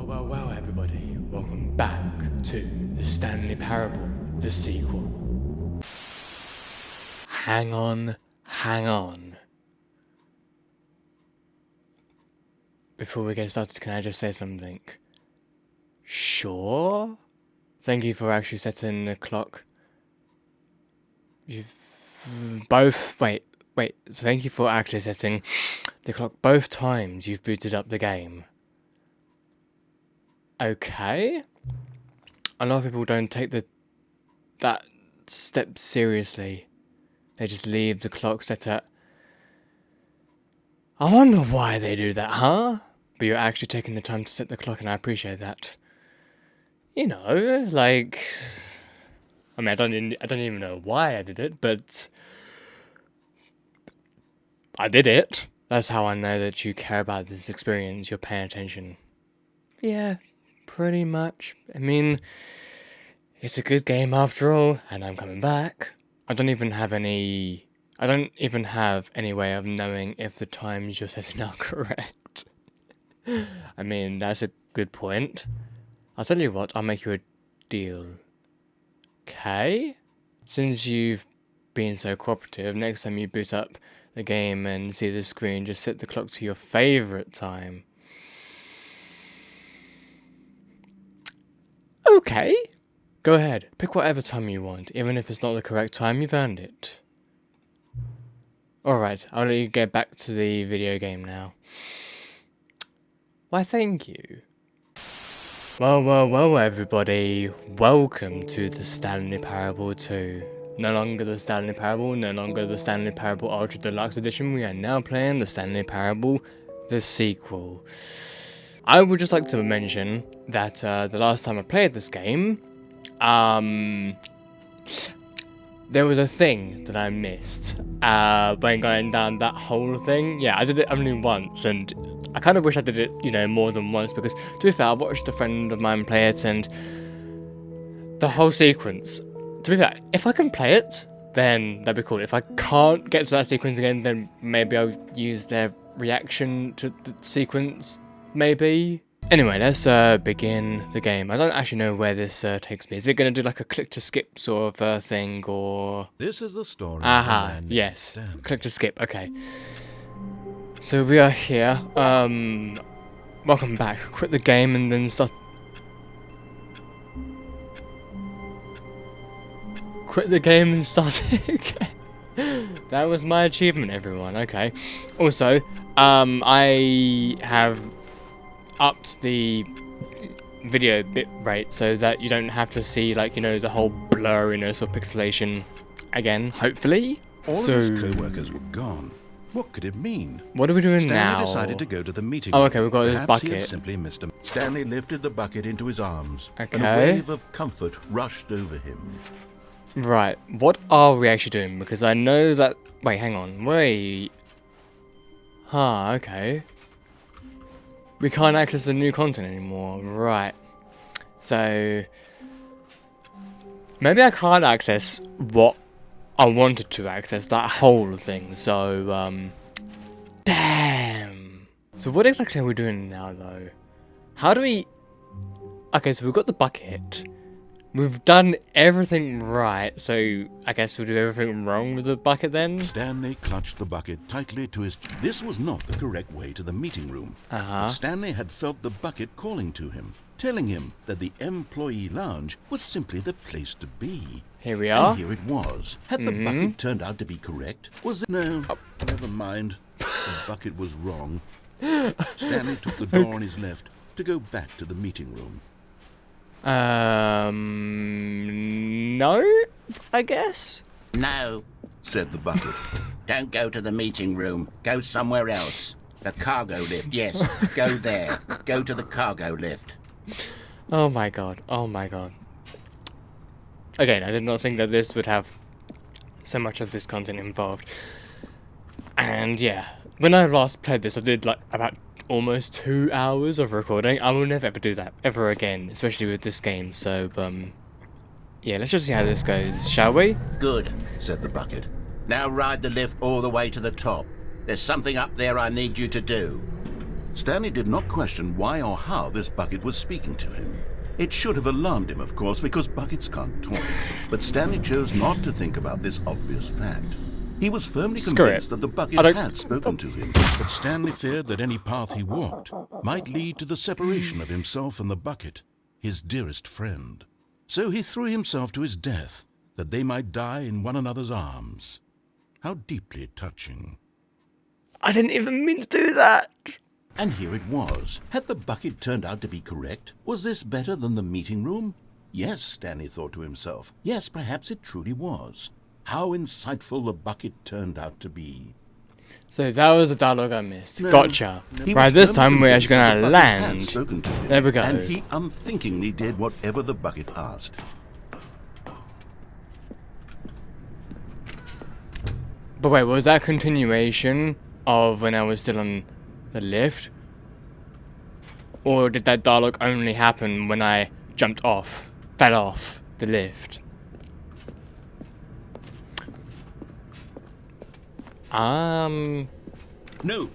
Well, everybody, welcome back to the Stanley Parable, the sequel. Hang on. Before we get started, can I just say something? Sure? Thank you for actually setting the clock. You've both... Wait. Thank you for actually setting the clock both times you've booted up the game. Okay. A lot of people don't take that step seriously. They just leave the clock set at... I wonder why they do that, huh? But you're actually taking the time to set the clock, and I appreciate that. You know, like... I mean, I don't even know why I did it, but... I did it. That's how I know that you care about this experience, you're paying attention. Yeah, pretty much. I mean, it's a good game after all, and I'm coming back. I don't even have any way of knowing if the times you're setting are correct. I mean, that's a good point. I'll tell you what, I'll make you a deal. Okay? Since you've been so cooperative, next time you boot up the game and see the screen, just set the clock to your favourite time. Okay. Go ahead, pick whatever time you want, even if it's not the correct time, you've earned it. Alright, I'll let you get back to the video game now. Why, thank you. Well, everybody. Welcome to the Stanley Parable 2. No longer the Stanley Parable, no longer the Stanley Parable Ultra Deluxe Edition. We are now playing the Stanley Parable, the sequel. I would just like to mention that the last time I played this game, there was a thing that I missed when going down that whole thing. Yeah, I did it only once, and I kind of wish I did it, more than once, because to be fair, I watched a friend of mine play it, and the whole sequence, to be fair, if I can play it, then that'd be cool. If I can't get to that sequence again, then maybe I'll use their reaction to the sequence, maybe. Anyway, let's begin the game. I don't actually know where this takes me. Is it going to do like a click to skip sort of thing, or... This is the story. Aha, yes. Click to skip, okay. So we are here. Welcome back. Quit the game and then start... Quit the game and start it again. That was my achievement, everyone. Okay. Also, I have upped the video bit rate so that you don't have to see, like, the whole blurriness or pixelation again, hopefully. All of his co-workers were gone. What could it mean? What are we doing Stanley now? decided to go to the meeting. Oh, okay, we've got this Perhaps bucket. He had simply missed him. Stanley lifted the bucket into his arms, Okay. and a wave of comfort rushed over him. Right, what are we actually doing? Because I know that... Wait, hang on. Wait. Huh, okay. We can't access the new content anymore. Right. So... maybe I can't access what I wanted to access, that whole thing. So, damn. So what exactly are we doing now, though? How do we... Okay, so we've got the bucket. We've done everything right, so I guess we'll do everything wrong with the bucket then? Stanley clutched the bucket tightly to his... This was not the correct way to the meeting room. But Stanley had felt the bucket calling to him, telling him that the employee lounge was simply the place to be. Here we are. And here it was. Had the bucket turned out to be correct? Was it... No, never mind. The bucket was wrong. Stanley took the door on his left to go back to the meeting room. No, I guess? No, said the bucket. don't go to the meeting room. Go somewhere else. The cargo lift, yes. Go there. Go to the cargo lift. Oh my god, oh my god. Again, I did not think that this would have so much of this content involved. And yeah, when I last played this, I did like about almost 2 hours of recording. I will never ever do that ever again, especially with this game. So, yeah, let's just see how this goes, shall we? Good, said the bucket. Now ride the lift all the way to the top. There's something up there I need you to do. Stanley did not question why or how this bucket was speaking to him. It should have alarmed him, of course, because buckets can't talk. But Stanley chose not to think about this obvious fact. He was firmly convinced that the bucket had spoken to him. But Stanley feared that any path he walked might lead to the separation of himself and the bucket, his dearest friend. So he threw himself to his death, that they might die in one another's arms. How deeply touching. I didn't even mean to do that. And here it was. Had the bucket turned out to be correct? Was this better than the meeting room? Yes, Stanley thought to himself. Yes, perhaps it truly was. How insightful the bucket turned out to be. So that was the dialogue I missed. Gotcha. Right, this time we're actually gonna land. There we go. And he unthinkingly did whatever the bucket asked. But wait, was that a continuation of when I was still on the lift? Or did that dialogue only happen when I jumped off, fell off the lift? No,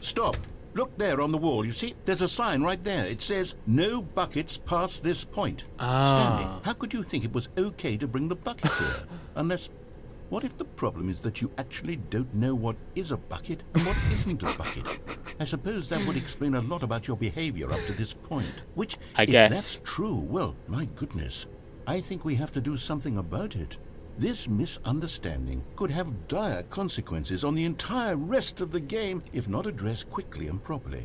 stop. Look there on the wall, you see? There's a sign right there. It says, no buckets past this point. Stanley, how could you think it was okay to bring the bucket here? Unless, what if the problem is that you actually don't know what is a bucket and what isn't a bucket? I suppose that would explain a lot about your behavior up to this point. Which, if that's true, well, my goodness, I think we have to do something about it. This misunderstanding could have dire consequences on the entire rest of the game if not addressed quickly and properly.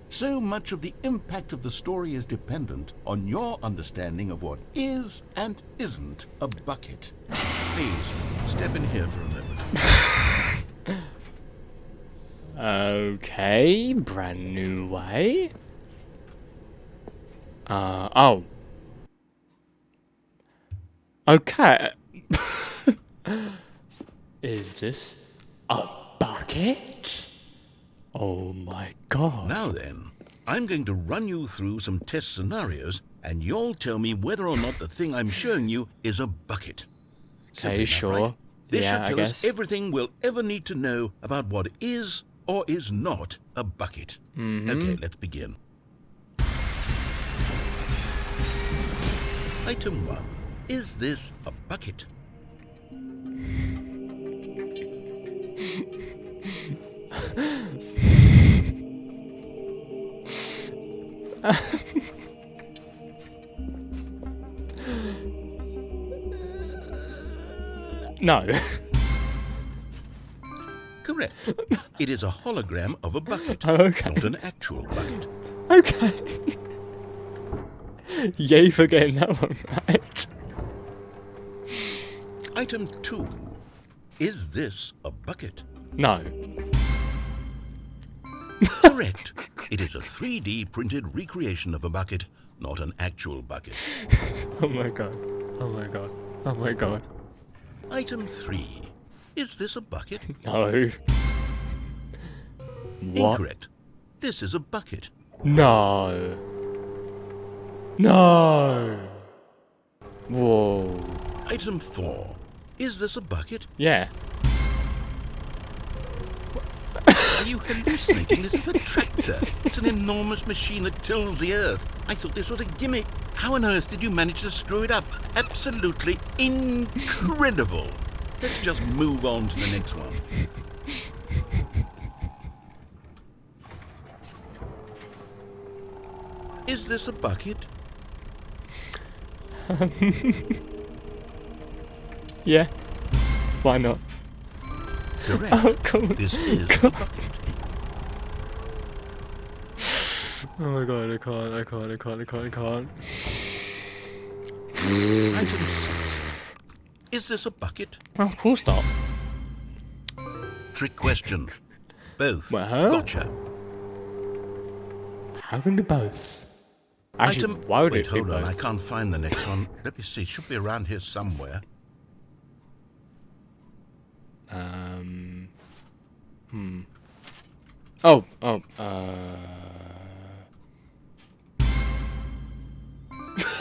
So much of the impact of the story is dependent on your understanding of what is and isn't a bucket. Please, step in here for a moment. Okay, brand new way. Oh. Okay. Is this a bucket? Oh my god. Now then, I'm going to run you through some test scenarios and you'll tell me whether or not the thing I'm showing you is a bucket. Okay, sure. Right? This yeah, should tell I us guess. everything we'll ever need to know about what is or is not a bucket. Okay, let's begin. Item 1. Is this a bucket? No. Correct. It is a hologram of a bucket, Okay. not an actual bucket. Okay. Yay for getting that one right. Item 2. Is this a bucket? No. Correct. It is a 3D printed recreation of a bucket, not an actual bucket. Oh my god. Oh my god. Oh my god. Item 3. Is this a bucket? No. What? Incorrect. This is a bucket. No. No. Whoa. Item 4. Is this a bucket? Yeah. Are you hallucinating? This is a tractor. It's an enormous machine that tills the earth. I thought this was a gimmick. How on earth did you manage to screw it up? Absolutely incredible. Let's just move on to the next one. Is this a bucket? Yeah. Why not? Correct. Oh, come on. This is a bucket. Oh my god, I can't. Item 6. Is this a bucket? Oh, of course not. Trick question. Both. Well, Gotcha. How can it be both? Actually, why would Wait, it be hold on. I both? can't find the next one. Let me see. It should be around here somewhere.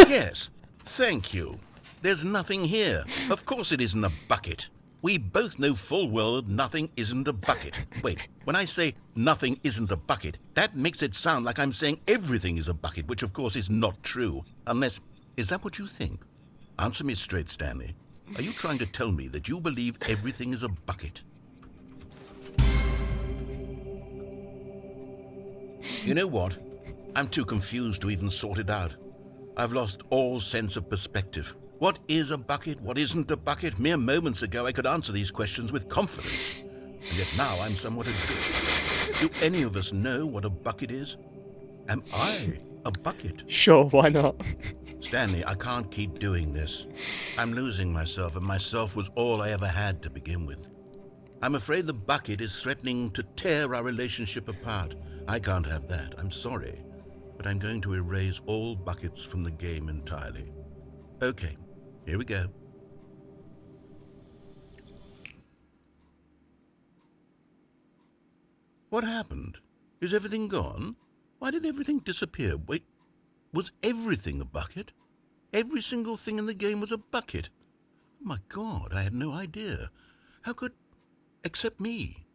Yes. Thank you. There's nothing here. Of course it isn't a bucket. We both know full well that nothing isn't a bucket. Wait, when I say nothing isn't a bucket, that makes it sound like I'm saying everything is a bucket, which of course is not true. Unless, is that what you think? Answer me straight, Stanley. Are you trying to tell me that you believe everything is a bucket? You know what? I'm too confused to even sort it out. I've lost all sense of perspective. What is a bucket? What isn't a bucket? Mere moments ago I could answer these questions with confidence. And yet now I'm somewhat adrift. Do any of us know what a bucket is? Am I a bucket? Sure, why not? Stanley, I can't keep doing this. I'm losing myself, and myself was all I ever had to begin with. I'm afraid the bucket is threatening to tear our relationship apart. I can't have that. I'm sorry. But I'm going to erase all buckets from the game entirely. Okay, here we go. What happened? Is everything gone? Why did everything disappear? Wait, was everything a bucket? Every single thing in the game was a bucket. Oh my God, I had no idea. How could... except me.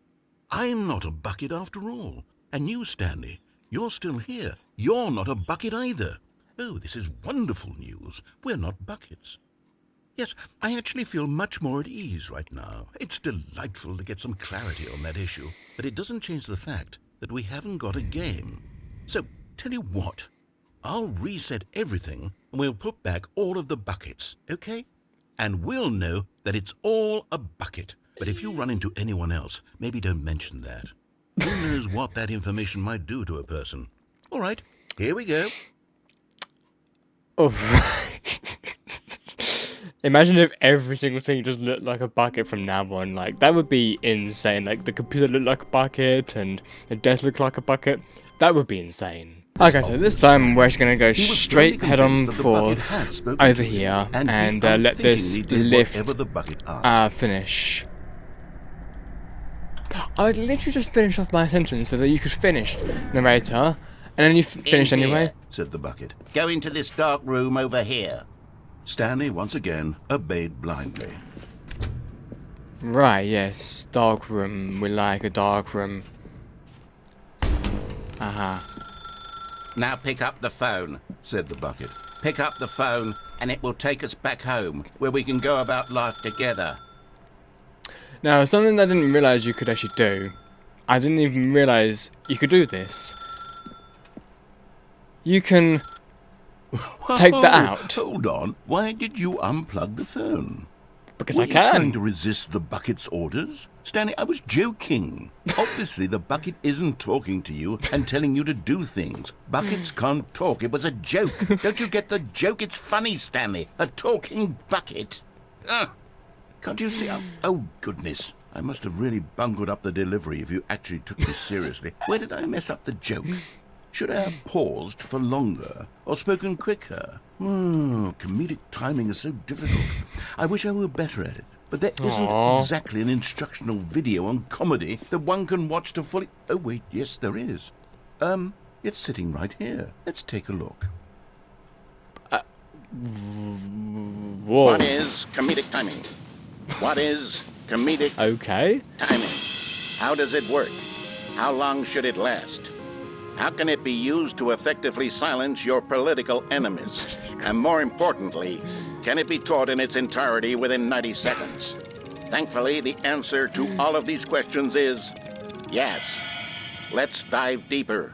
I'm not a bucket after all. And you, Stanley, you're still here. You're not a bucket either. Oh, this is wonderful news. We're not buckets. Yes, I actually feel much more at ease right now. It's delightful to get some clarity on that issue, but it doesn't change the fact that we haven't got a game. So, tell you what, I'll reset everything and we'll put back all of the buckets, okay? And we'll know that it's all a bucket. But if you run into anyone else, maybe don't mention that. Who knows what that information might do to a person? All right, here we go. Oh. Imagine if every single thing just looked like a bucket from now on. Like, that would be insane. Like, the computer looked like a bucket and the desk looked like a bucket. That would be insane. Okay, so this time we're just going to go straight head on forth over here and let this lift finish. I would literally just finish off my sentence so that you could finish, narrator, and then you finish anyway. Said the bucket. Go into this dark room over here. Stanley once again obeyed blindly. Right, yes, dark room. We like a dark room. Now pick up the phone, Said the bucket. pick up the phone, and it will take us back home, where we can go about life together. Now, something I didn't realise you could actually do. I didn't even realise you could do this. You can take that out. Hold on. Why did you unplug the phone? Because Were I you trying can. to resist the bucket's orders? Stanley, I was joking. Obviously, the bucket isn't talking to you and telling you to do things. Buckets can't talk. It was a joke. Don't you get the joke? It's funny, Stanley. A talking bucket. Can't you see? Oh, goodness. I must have really bungled up the delivery if you actually took this seriously. Where did I mess up the joke? Should I have paused for longer or spoken quicker? Comedic timing is so difficult. I wish I were better at it. But there isn't exactly an instructional video on comedy that one can watch to fully... Oh, wait, yes, there is. It's sitting right here. Let's take a look. Whoa. What is comedic timing? What is comedic Okay. timing? How does it work? How long should it last? How can it be used to effectively silence your political enemies? And more importantly, can it be taught in its entirety within 90 seconds? Thankfully, the answer to all of these questions is yes. Let's dive deeper.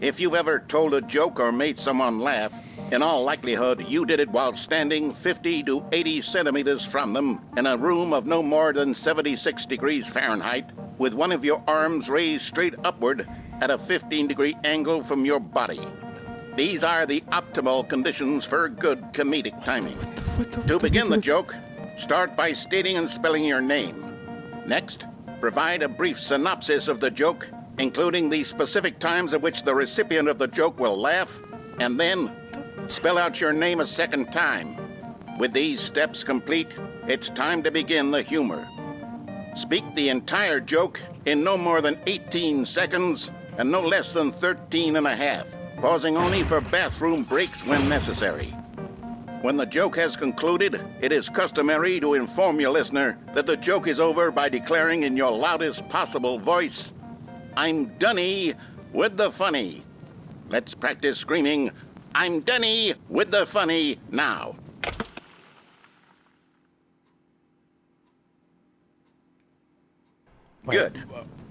If you've ever told a joke or made someone laugh, in all likelihood, you did it while standing 50 to 80 centimeters from them in a room of no more than 76 degrees Fahrenheit, with one of your arms raised straight upward at a 15-degree angle from your body. These are the optimal conditions for good comedic timing. To begin the joke, start by stating and spelling your name. Next, provide a brief synopsis of the joke, including the specific times at which the recipient of the joke will laugh, and then spell out your name a second time. With these steps complete, it's time to begin the humor. Speak the entire joke in no more than 18 seconds and no less than 13 and a half, pausing only for bathroom breaks when necessary. When the joke has concluded, it is customary to inform your listener that the joke is over by declaring in your loudest possible voice, "I'm Dunny with the funny." Let's practice screaming, "I'm Dunny with the funny" now. Good.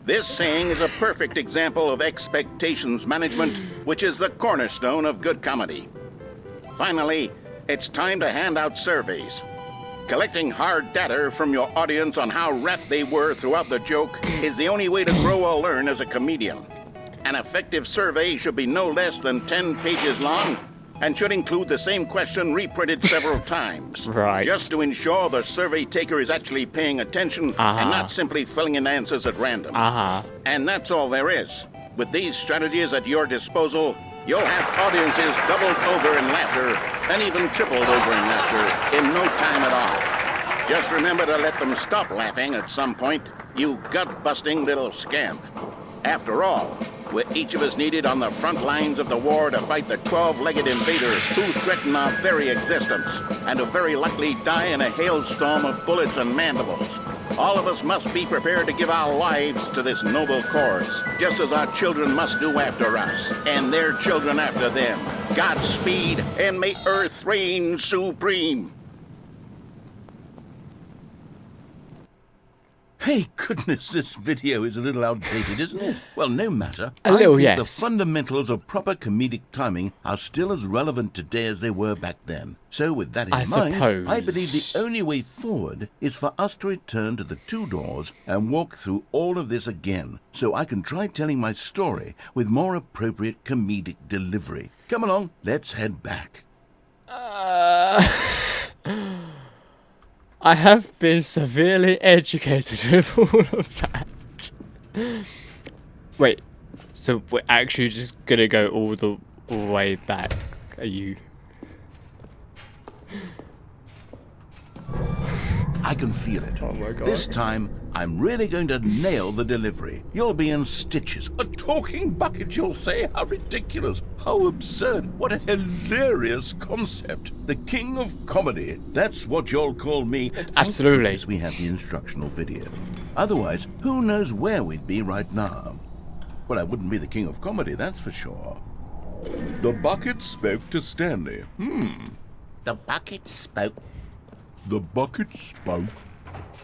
This saying is a perfect example of expectations management, which is the cornerstone of good comedy. Finally, it's time to hand out surveys. Collecting hard data from your audience on how rapt they were throughout the joke is the only way to grow or learn as a comedian. An effective survey should be no less than 10 pages long and should include the same question reprinted several times. Right. Just to ensure the survey taker is actually paying attention and not simply filling in answers at random. And that's all there is. With these strategies at your disposal, you'll have audiences doubled over in laughter and even tripled over in laughter in no time at all. Just remember to let them stop laughing at some point, you gut-busting little scamp. After all, we're each of us needed on the front lines of the war to fight the 12-legged invaders who threaten our very existence and who very likely die in a hailstorm of bullets and mandibles. All of us must be prepared to give our lives to this noble cause, just as our children must do after us, and their children after them. Godspeed, and may Earth reign supreme. Hey, goodness, this video is a little outdated, isn't it? Well, no matter. A little, I think yes. the fundamentals of proper comedic timing are still as relevant today as they were back then. So with that in mind, suppose. I believe the only way forward is for us to return to the two doors and walk through all of this again, so I can try telling my story with more appropriate comedic delivery. Come along, let's head back. I have been severely educated with all of that. Wait, so we're actually just gonna go all the way back? Are you? I can feel it. Oh my God. This time, I'm really going to nail the delivery. You'll be in stitches. A talking bucket, you'll say? How ridiculous. How absurd. What a hilarious concept. The king of comedy. That's what you'll call me. Absolutely. Thank goodness we have the instructional video. Otherwise, who knows where we'd be right now? Well, I wouldn't be the king of comedy, that's for sure. The bucket spoke to Stanley. The bucket spoke. The bucket spoke.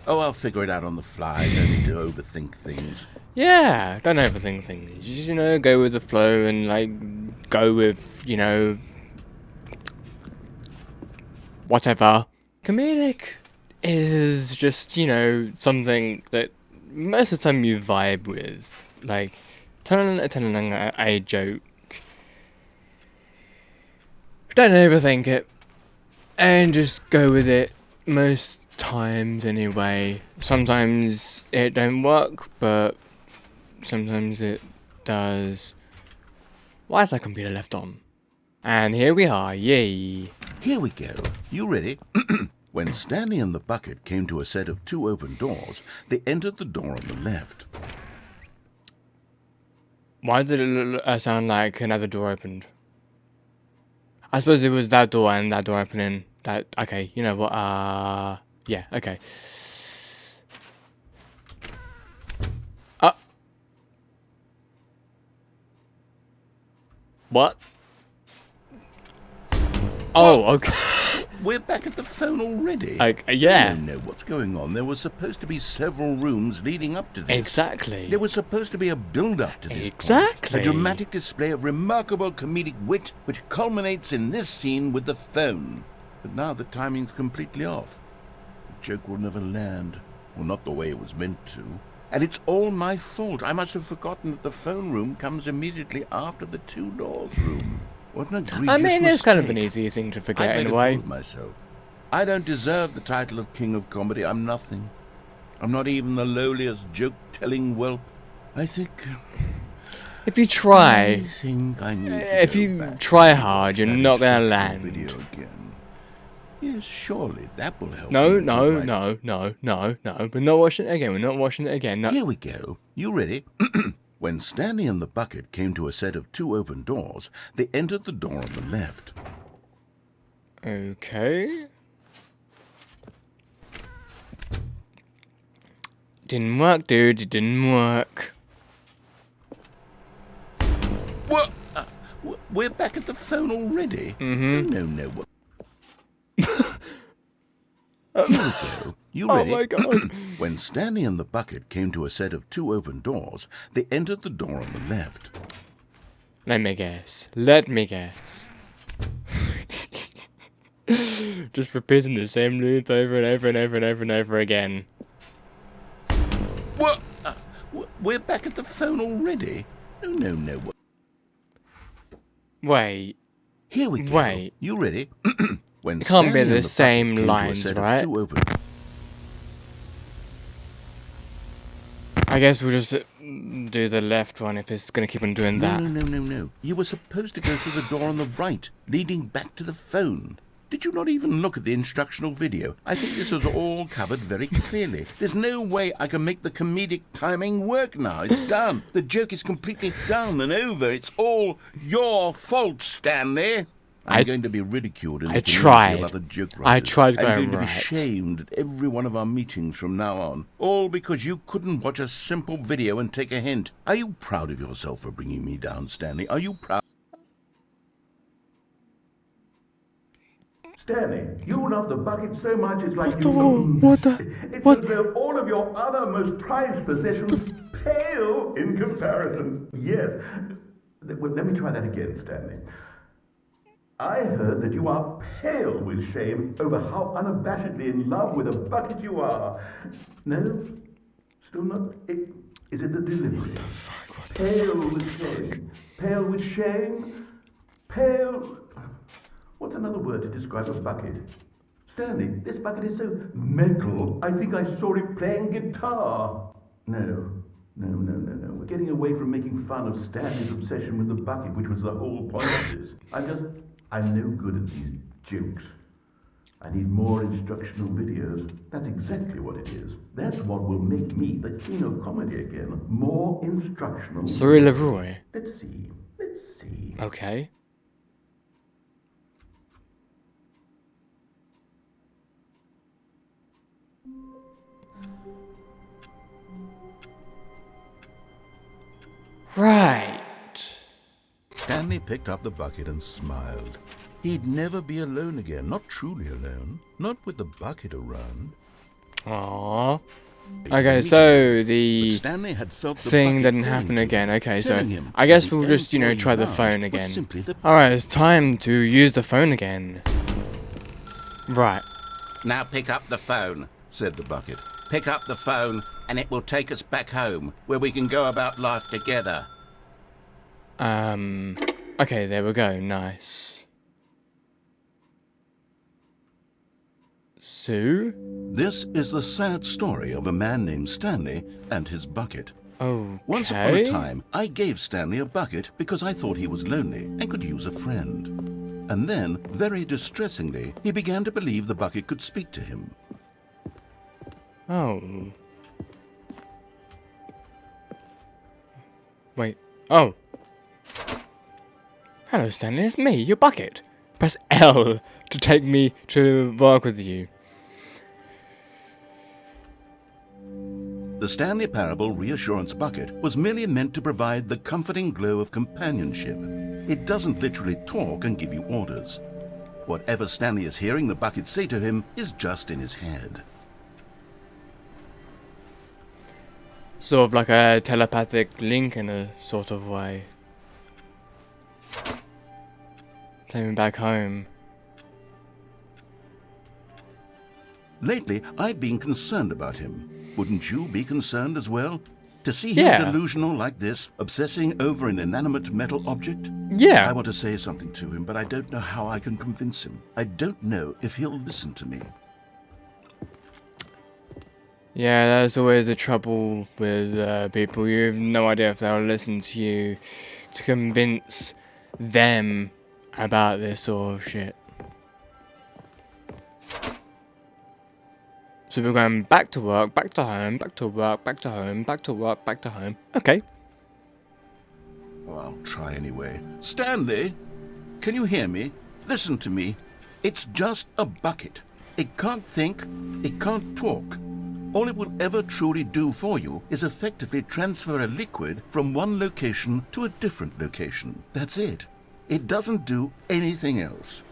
Oh, I'll figure it out on the fly. Don't need to overthink things. Yeah, don't overthink things. You just, go with the flow and, go with, whatever. Comedic is just, something that most of the time you vibe with. Like, telling a joke. Don't overthink it. And just go with it. Most times anyway. Sometimes it don't work, but sometimes it does. Why is that computer left on? And here we are, yay. Here we go. You ready? When Stanley and the bucket came to a set of two open doors, they entered the door on the left. Why did it sound like another door opened? I suppose it was that door and that door opening. Okay, you know what, yeah, okay. What? Oh, okay. We're back at the phone already. Yeah. I don't know what's going on. There was supposed to be several rooms leading up to this. Exactly. There was supposed to be a build-up to this Exactly. point. A dramatic display of remarkable comedic wit, which culminates in this scene with the phone. But now the timing's completely off. The joke will never land. Well, not the way it was meant to. And it's all my fault. I must have forgotten that the phone room comes immediately after the two doors room. What an egregious I mean, it's kind of an mistake. easy thing to forget I made in a a way. fool of myself. I don't deserve the title of King of Comedy. I'm nothing. I'm not even the lowliest joke-telling whelp. I think... If you try, I think I need to if go you back try and hard, you're watch that not gonna instructional land. video again. Yes, surely that will help. No, me to no, write- no. We're not watching it again. We're not watching it again. No. Here we go. You ready? When Stanley and the bucket came to a set of two open doors, they entered the door on the left. Okay. Didn't work, dude. It didn't work. What? We're back at the phone already? Mm-hmm. No. Here we go. You ready? Oh my god. When Stanley and the bucket came to a set of 2 open doors, they entered the door on the left. Let me guess. Let me guess. Just repeating the same loop over and over and over and over and over again. What? We're back at the phone already? No. Wait. Here we go. Wait. You ready? When It can't be Stanley and the the same bucket came to a lines, set of right? 2 open... I guess we'll just do the left one if it's gonna keep on doing that. No. You were supposed to go through the door on the right, leading back to the phone. Did you not even look at the instructional video? I think this was all covered very clearly. There's no way I can make the comedic timing work now. It's done. The joke is completely done and over. It's all your fault, Stanley. I'm going to be ridiculed in the community of other joke writers. I tried going I'm going to be right. shamed at every one of our meetings from now on. All because you couldn't watch a simple video and take a hint. Are you proud of yourself for bringing me down, Stanley? Are you proud? Stanley, you love the bucket so much it's like It's as though all of your other most prized possessions pale in comparison. Yes. Well, let me try that again, Stanley. I heard that you are pale with shame over how unabashedly in love with a bucket you are. No? Still not? Is it the delivery? Pale with shame. Pale with shame? Pale... What's another word to describe a bucket? Stanley, this bucket is so metal. I think I saw it playing guitar. No. We're getting away from making fun of Stanley's obsession with the bucket, which was the whole point of this. I'm no good at these jokes. I need more instructional videos. That's exactly what it is. That's what will make me the king of comedy again. More instructional. Sorry, Leroy. Let's see. Okay. Right. Stanley picked up the bucket and smiled. He'd never be alone again, not truly alone, not with the bucket around. Aww. Okay, so the Stanley had felt the thing bucket didn't calling happen to again. him, Okay, so telling him I guess that we'll the just, try the employee phone lounge was again. simply the... Alright, it's time to use the phone again. Right. Now pick up the phone, said the bucket. pick up the phone, and it will take us back home, where we can go about life together. Okay, there we go. Nice. So? This is the sad story of a man named Stanley and his bucket. Okay. Once upon a time, I gave Stanley a bucket because I thought he was lonely and could use a friend. And then, very distressingly, he began to believe the bucket could speak to him. Oh. Wait. Oh. Hello, Stanley. It's me, your bucket. Press L to take me to work with you. The Stanley Parable Reassurance Bucket was merely meant to provide the comforting glow of companionship. It doesn't literally talk and give you orders. Whatever Stanley is hearing the bucket say to him is just in his head. Sort of like a telepathic link in a sort of way. Take me back home. Lately, I've been concerned about him. Wouldn't you be concerned as well? To see him delusional like this, obsessing over an inanimate metal object? Yeah. I want to say something to him, but I don't know how I can convince him. I don't know if he'll listen to me. Yeah, that's always the trouble with people. You have no idea if they'll listen to you to convince them about this sort of shit. So we're going back to work, back to home, back to work, back to home, back to work, back to home. Okay. Well, I'll try anyway. Stanley, can you hear me? Listen to me. It's just a bucket. It can't think, it can't talk. All it will ever truly do for you is effectively transfer a liquid from one location to a different location. That's it. It doesn't do anything else.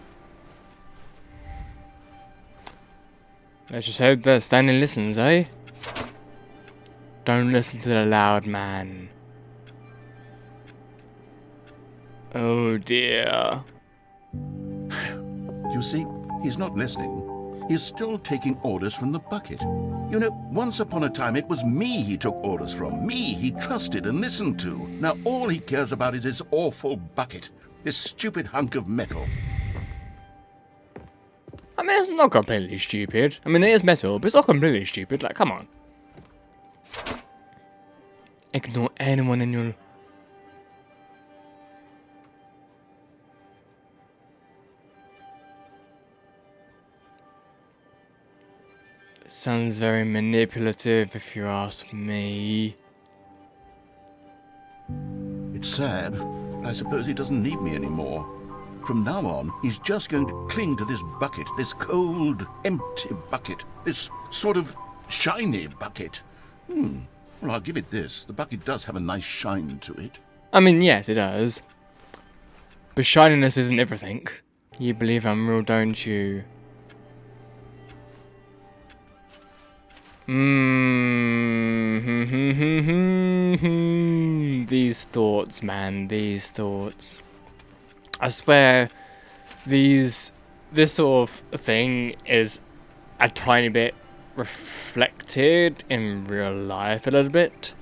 Let's just hope that Stanley listens, eh? Don't listen to the loud man. Oh dear. You see, he's not listening. He's still taking orders from the bucket. You know, once upon a time it was me he took orders from. Me he trusted and listened to. Now all he cares about is his awful bucket. This stupid hunk of metal. I mean, it's not completely stupid. I mean, it is metal, but it's not completely stupid. Like, come on. Ignore anyone in your... Sounds very manipulative, if you ask me. It's sad. I suppose he doesn't need me anymore. From now on, he's just going to cling to this bucket, this cold, empty bucket, this sort of shiny bucket. Well, I'll give it this. The bucket does have a nice shine to it. I mean, yes, it does. But shininess isn't everything. You believe I'm real, don't you? These thoughts, man, these thoughts. I swear, this sort of thing is a tiny bit reflected in real life a little bit,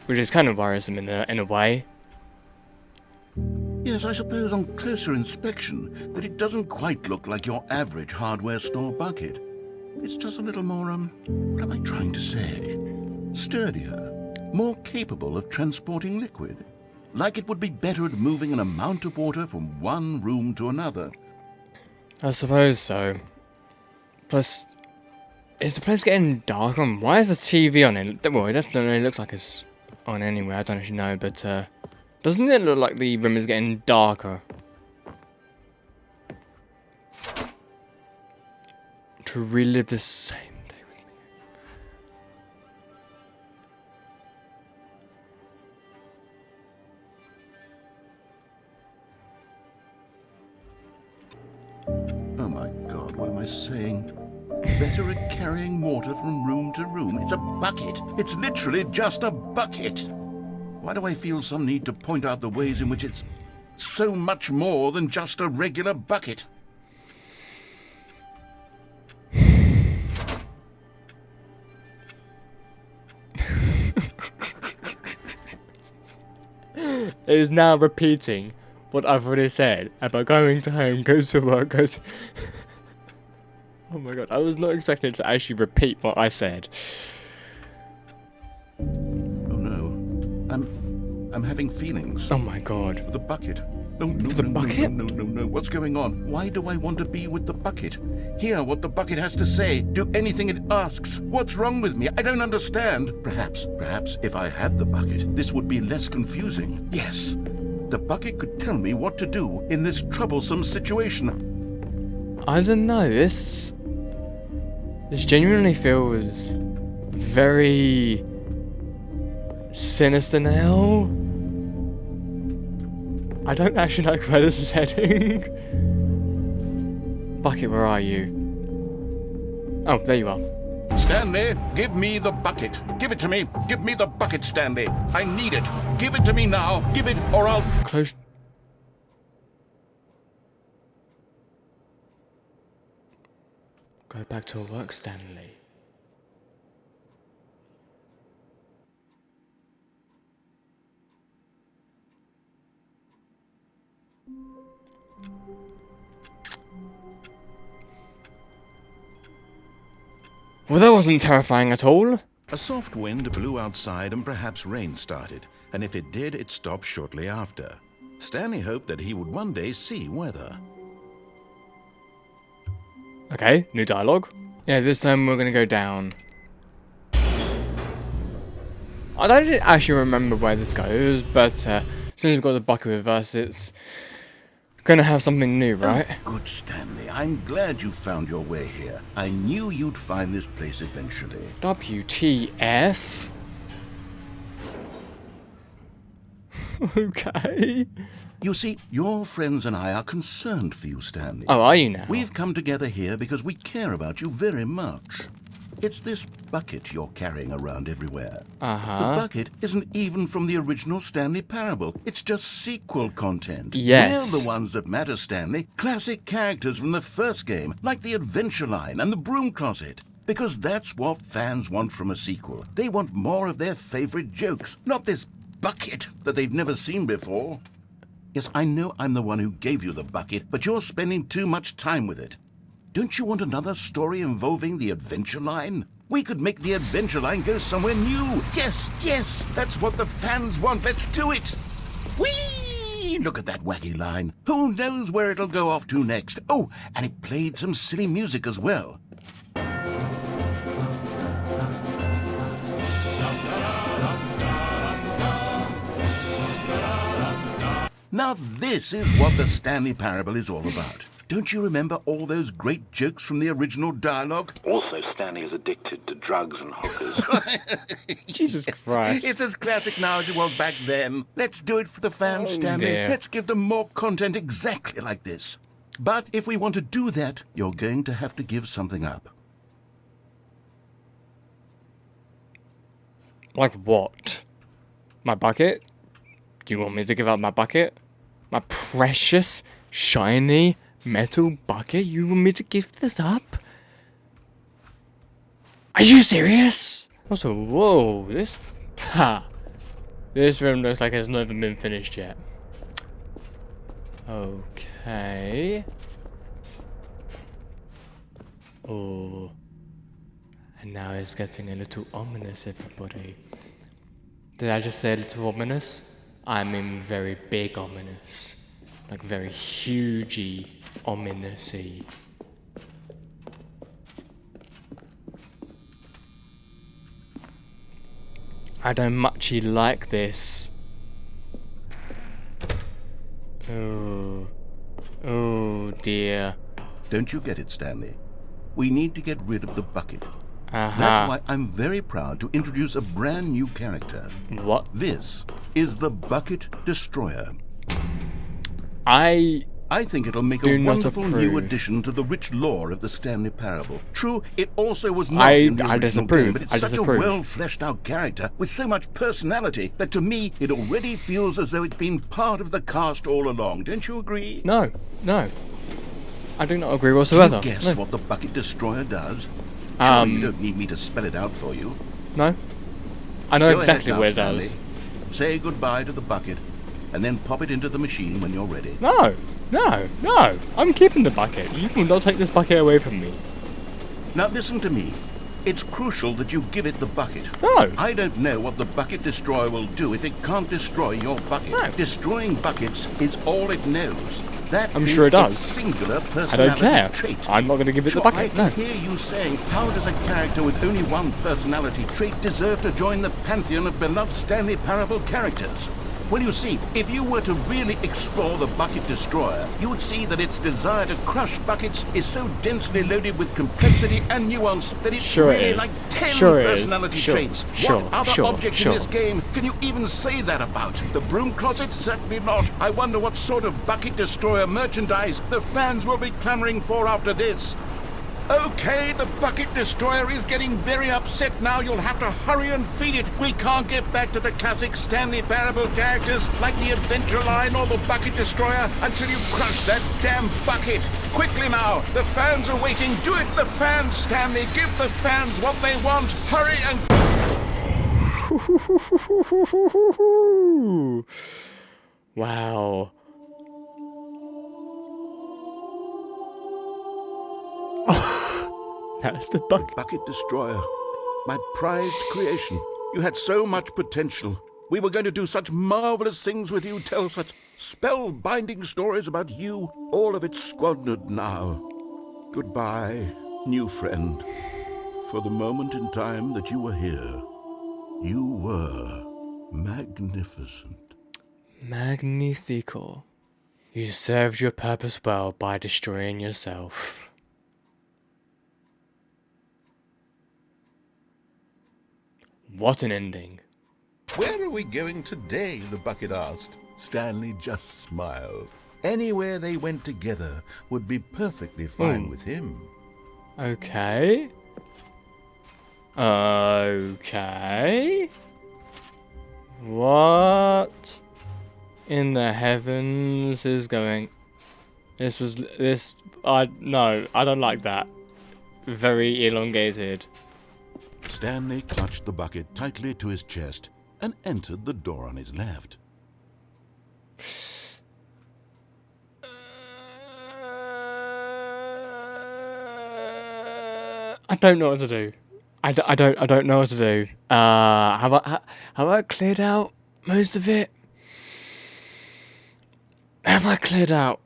which is kind of worrisome in a way. Yes, I suppose on closer inspection that it doesn't quite look like your average hardware store bucket. It's just a little more, what am I trying to say? Sturdier, more capable of transporting liquid. Like it would be better at moving an amount of water from one room to another. I suppose so. Plus, is the place getting darker? Why is the TV on it? Well, it definitely looks like it's on anyway. I don't actually know, but doesn't it look like the room is getting darker? To relive the same day with me. Oh my God, what am I saying? Better at carrying water from room to room. It's a bucket. It's literally just a bucket. Why do I feel some need to point out the ways in which it's so much more than just a regular bucket? It is now repeating what I've already said about going to home, go to work, go to... Oh my god, I was not expecting it to actually repeat what I said. Oh no. I'm having feelings. Oh my god. For the bucket. No, For the bucket? No. What's going on? Why do I want to be with the bucket? Hear what the bucket has to say. Do anything it asks. What's wrong with me? I don't understand. Perhaps, if I had the bucket, this would be less confusing. Yes. The bucket could tell me what to do in this troublesome situation. I don't know, this genuinely feels very sinister now. I don't actually like where this is heading. Bucket, where are you? Oh, there you are. Stanley, give me the bucket. Give it to me. Give me the bucket, Stanley. I need it. Give it to me now. Give it or I'll... Close. Go back to work, Stanley. Well, that wasn't terrifying at all. A soft wind blew outside and perhaps rain started, and if it did, it stopped shortly after. Stanley hoped that he would one day see weather. Okay, new dialogue. Yeah, this time we're gonna go down. I don't actually remember where this goes, but since we've got the bucket with us, it's Gonna have something new, right? Oh, good, Stanley. I'm glad you found your way here. I knew you'd find this place eventually. WTF? Okay. You see, your friends and I are concerned for you, Stanley. Oh, are you now? We've come together here because we care about you very much. It's this bucket you're carrying around everywhere. The bucket isn't even from the original Stanley Parable. It's just sequel content. Yes. We're the ones that matter, Stanley. Classic characters from the first game, like the Adventure Line and the Broom Closet. Because that's what fans want from a sequel. They want more of their favorite jokes, not this bucket that they've never seen before. Yes, I know I'm the one who gave you the bucket, but you're spending too much time with it. Don't you want another story involving the Adventure Line? We could make the Adventure Line go somewhere new. Yes, yes, that's what the fans want. Let's do it. Whee! Look at that wacky line. Who knows where it'll go off to next? Oh, and it played some silly music as well. Now this is what the Stanley Parable is all about. Don't you remember all those great jokes from the original dialogue? Also, Stanley is addicted to drugs and hookers. Jesus Christ. It's as classic now as it was back then. Let's do it for the fans, Stanley. dear. Let's give them more content exactly like this. But if we want to do that, you're going to have to give something up. Like what? My bucket? Do you want me to give up my bucket? My precious, shiny, metal bucket? You want me to give this up? Are you serious? Also, whoa, this... Ha! This room looks like it's never been finished yet. Okay... Oh... And now it's getting a little ominous, everybody. Did I just say a little ominous? I mean very big ominous. Like very hugey ominousy. I don't muchly like this. Oh. Oh dear. Don't you get it, Stanley? We need to get rid of the bucket. Uh-huh. That's why I'm very proud to introduce a brand new character. What? This is the Bucket Destroyer. I think it'll make do a not wonderful new approve. addition to the rich lore of the Stanley Parable. True, it also was not I in the original disapprove. game, but it's I such disapprove. a well-fleshed-out character with so much personality that to me it already feels as though it's been part of the cast all along. Don't you agree? No. I do not agree whatsoever. Can you guess No. what the Bucket Destroyer does? Surely you don't need me to spell it out for you. No. I know Go exactly ahead now, what it Stanley. does. Say goodbye to the bucket, and then pop it into the machine when you're ready. No. I'm keeping the bucket. You will not take this bucket away from me. Now listen to me. It's crucial that you give it the bucket. No. I don't know what the Bucket Destroyer will do if it can't destroy your bucket. No. Destroying buckets is all it knows. That I'm is sure it does. its singular I personality don't care. trait. I'm not going to give it the Sure, bucket. I No. can hear you saying, how does a character with only one personality trait deserve to join the pantheon of beloved Stanley Parable characters? Well, you see, if you were to really explore the Bucket Destroyer, you would see that its desire to crush buckets is so densely loaded with complexity and nuance that it's Sure it really is. like 10 Sure it is. personality Sure, traits. sure, What other sure, object sure. in this game can you even say that about? The Broom Closet? Certainly not. I wonder what sort of Bucket Destroyer merchandise the fans will be clamoring for after this. Okay, the Bucket Destroyer is getting very upset now. You'll have to hurry and feed it. We can't get back to the classic Stanley Parable characters like the Adventure Line or the Bucket Destroyer until you crush that damn bucket. Quickly now, the fans are waiting. Do it, the fans, Stanley. Give the fans what they want. Hurry and... Wow. That's the bucket. Bucket Destroyer, my prized creation. You had so much potential. We were going to do such marvelous things with you, tell such spellbinding stories about you. All of it squandered now. Goodbye, new friend. For the moment in time that you were here, you were magnificent. Magnifico. You served your purpose well by destroying yourself. What an ending. Where are we going today? The bucket asked. Stanley just smiled. Anywhere they went together would be perfectly fine with him. Okay. Okay. What in the heavens is going? No, I don't like that. Very elongated. Stanley clutched the bucket tightly to his chest and entered the door on his left. I don't know what to do. I don't know what to do. Have I cleared out most of it? Have I cleared out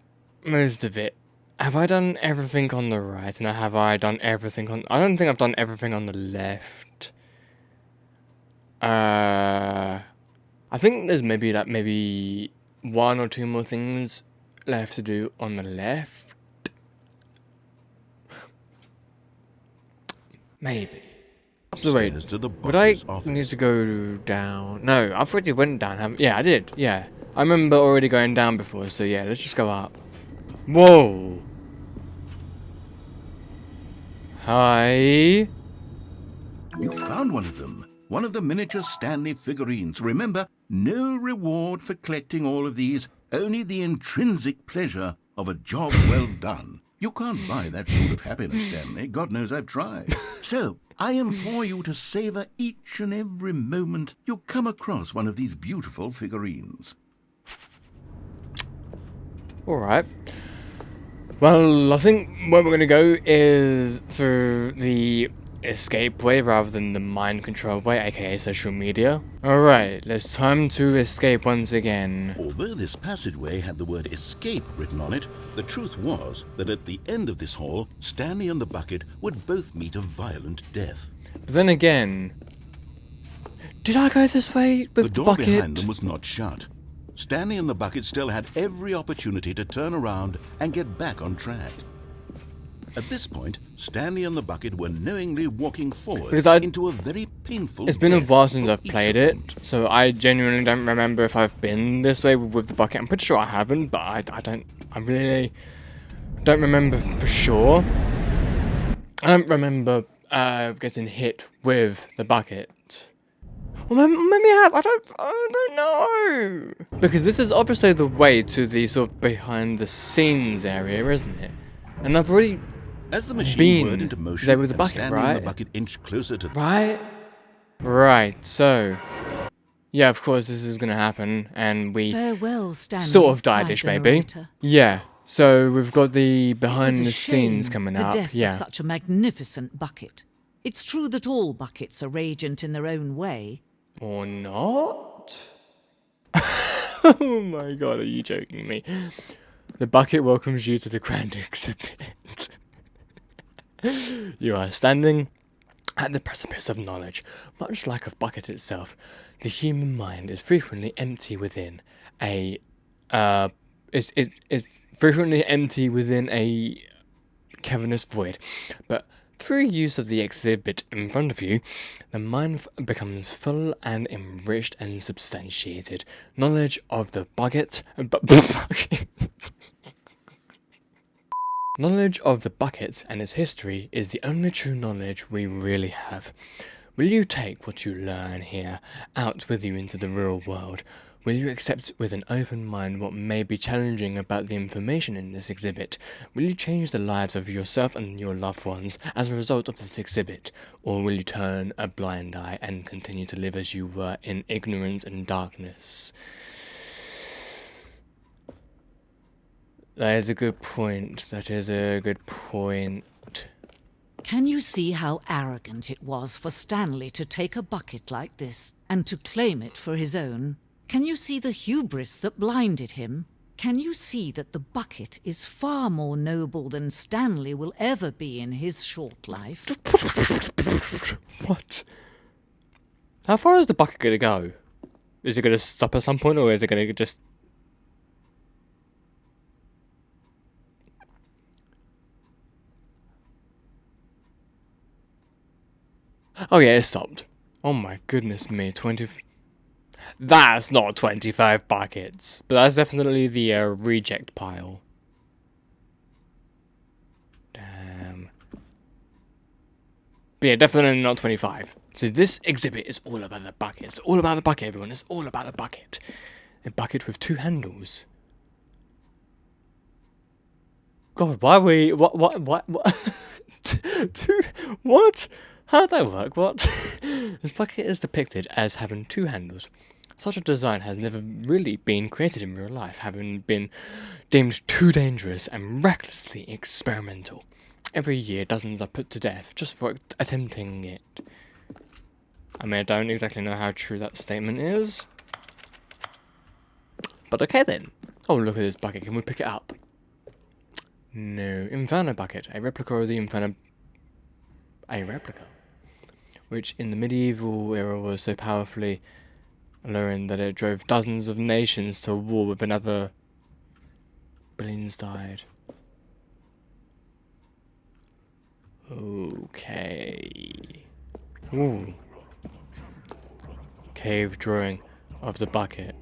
most of it? Have I done everything on the right? And have I done everything on... I don't think I've done everything on the left. I think there's maybe one or two more things left to do on the left. Maybe. So wait, would I need to go down? No, I've already went down. Yeah, I did. Yeah, I remember already going down before. So yeah, let's just go up. Whoa. Hi. You found one of them. One of the miniature Stanley figurines. Remember, no reward for collecting all of these, only the intrinsic pleasure of a job well done. You can't buy that sort of happiness, Stanley. God knows I've tried. So, I implore you to savor each and every moment you come across one of these beautiful figurines. Alright. Well, I think where we're going to go is through the escape way rather than the mind control way, aka social media. Alright, it's time to escape once again. Although this passageway had the word escape written on it, the truth was that at the end of this hall, Stanley and the bucket would both meet a violent death. But then again, did I go this way with the bucket? The door behind them was not shut. Stanley and the bucket still had every opportunity to turn around and get back on track. At this point, Stanley and the bucket were knowingly walking forward into a very painful... It's been a while since I've played it, so I genuinely don't remember if I've been this way with the bucket. I'm pretty sure I haven't, but I really don't remember for sure. I don't remember getting hit with the bucket. Well, maybe I have. I don't know. Because this is obviously the way to the sort of behind the scenes area, isn't it? And I've already as the machine whirred into motion, there with the bucket, right? The bucket inched closer to Right. So, yeah, of course this is gonna happen, and we Farewell, Stanley, sort of died-ish, maybe. Yeah. So we've got the behind the scenes coming up. The death yeah. of such a magnificent bucket. It's true that all buckets are radiant in their own way. Or not? Oh my god, are you joking me? The bucket welcomes you to the grand exhibit. You are standing at the precipice of knowledge. Much like a bucket itself, the human mind is frequently empty within a is frequently empty within a cavernous void. But through use of the exhibit in front of you, the mind becomes full and enriched and substantiated. Knowledge of the bucket... Knowledge of the bucket and its history is the only true knowledge we really have. Will you take what you learn here out with you into the real world? Will you accept with an open mind what may be challenging about the information in this exhibit? Will you change the lives of yourself and your loved ones as a result of this exhibit? Or will you turn a blind eye and continue to live as you were in ignorance and darkness? That is a good point. That is a good point. Can you see how arrogant it was for Stanley to take a bucket like this and to claim it for his own? Can you see the hubris that blinded him? Can you see that the bucket is far more noble than Stanley will ever be in his short life? What? How far is the bucket going to go? Is it going to stop at some point, or is it going to just... Oh yeah, it stopped. Oh my goodness me, 20... That's not 25 buckets, but that's definitely the reject pile. Damn. But yeah, definitely not 25. So this exhibit is all about the bucket. It's all about the bucket, everyone. It's all about the bucket. A bucket with 2 handles. God, why are we... What? Two... What? How'd that work? What? This bucket is depicted as having 2 handles. Such a design has never really been created in real life, having been deemed too dangerous and recklessly experimental. Every year, dozens are put to death just for attempting it. I mean, I don't exactly know how true that statement is. But okay then. Oh, look at this bucket. Can we pick it up? No. Inferno bucket. A replica of the Inferno... A replica? Which in the medieval era was so powerfully alluring that it drove dozens of nations to war with another. Billions died. Okay. Ooh. Cave drawing of the bucket.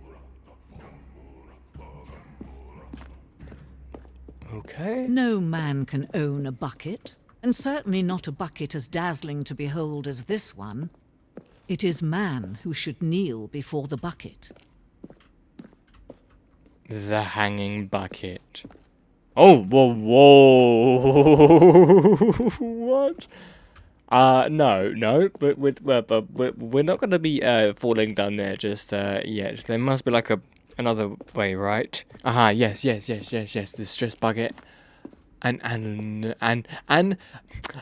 Okay. No man can own a bucket, and certainly not a bucket as dazzling to behold as this one. It is man who should kneel before the bucket. The hanging bucket. Oh, whoa, whoa. What? No, but we're not gonna be falling down there just yet. There must be like another way, right? Aha, yes. The stress bucket. An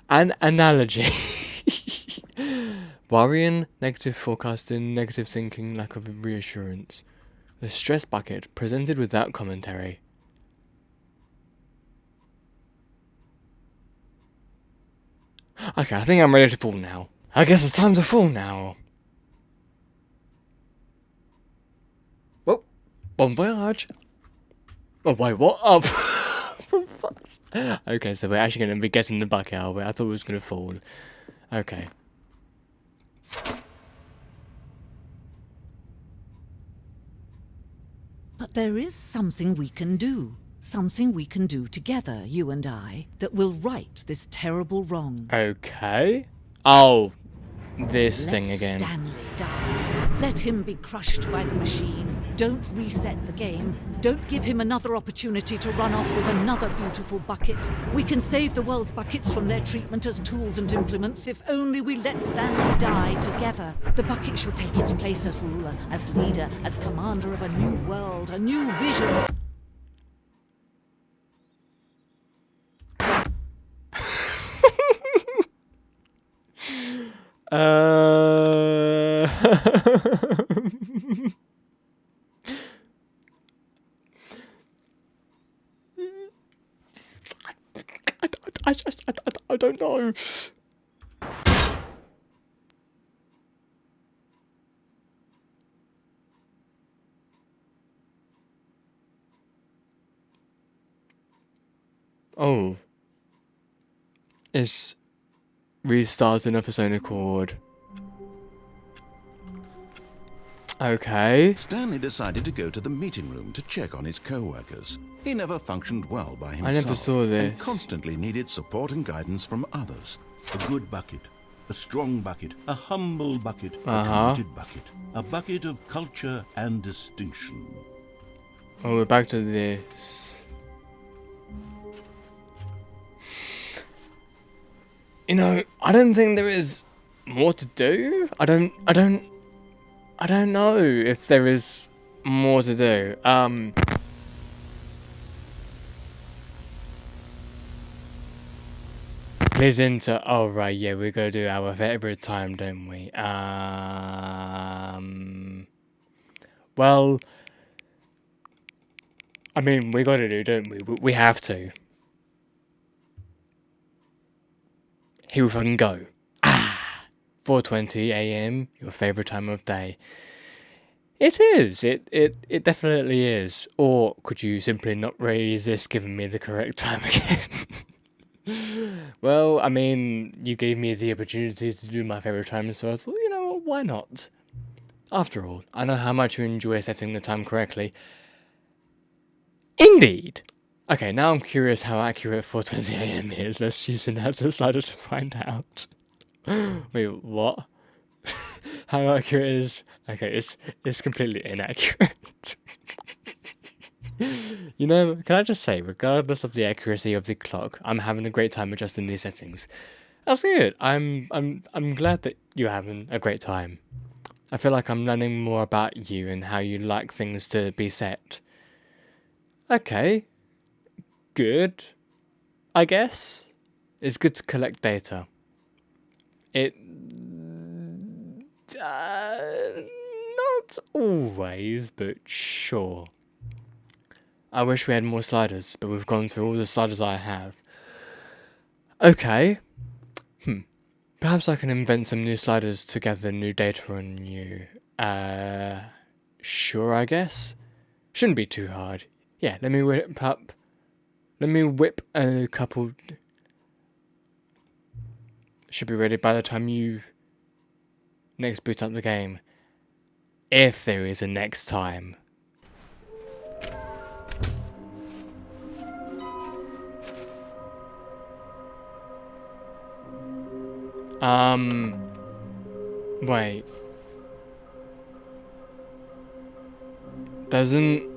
analogy. Worrying, negative forecasting, negative thinking, lack of reassurance. The stress bucket presented without commentary. Okay, I think I'm ready to fall now. I guess it's time to fall now. Oh, bon voyage. Oh, wait, what? Oh, for fuck's... Okay, so we're actually going to be getting the bucket, are we? I thought it was going to fall. Okay. But there is something we can do. Something we can do together, you and I, that will right this terrible wrong. Okay. Oh, this Let thing again. Stanley die. Let him be crushed by the machine. Don't reset the game. Don't give him another opportunity to run off with another beautiful bucket. We can save the world's buckets from their treatment as tools and implements if only we let Stanley die together. The bucket shall take its place as ruler, as leader, as commander of a new world, a new vision. I don't know. Oh. It's restarting of its own accord. Okay. Stanley decided to go to the meeting room to check on his co-workers. He never functioned well by himself. I never saw this. And constantly needed support and guidance from others. A good bucket, a strong bucket, a humble bucket, a committed bucket, a bucket of culture and distinction. Oh, we're back to this. You know, I don't think there is more to do. I don't know if there is more to do. Listen to... Oh, right, yeah, we're gonna do our favorite time, don't we? Well... I mean, we gotta do, don't we? We have to. Here we fucking go. 4:20 AM, your favorite time of day. It is. It definitely is. Or could you simply not resist giving me the correct time again? Well, I mean, you gave me the opportunity to do my favorite time, so I thought, you know what, why not? After all, I know how much you enjoy setting the time correctly. Indeed! Okay, now I'm curious how accurate 4:20 AM is. Let's use another slider to find out. Wait, what? How accurate is... Okay, it's completely inaccurate. You know, can I just say, regardless of the accuracy of the clock, I'm having a great time adjusting these settings. That's good. I'm glad that you're having a great time. I feel like I'm learning more about you and how you like things to be set. Okay. Good. I guess. It's good to collect data. It... not always, but sure. I wish we had more sliders, but we've gone through all the sliders I have. Okay. Perhaps I can invent some new sliders to gather new data on you. Sure, I guess. Shouldn't be too hard. Yeah, let me whip a couple. Should be ready by the time you next boot up the game. If there is a next time. Wait. Doesn't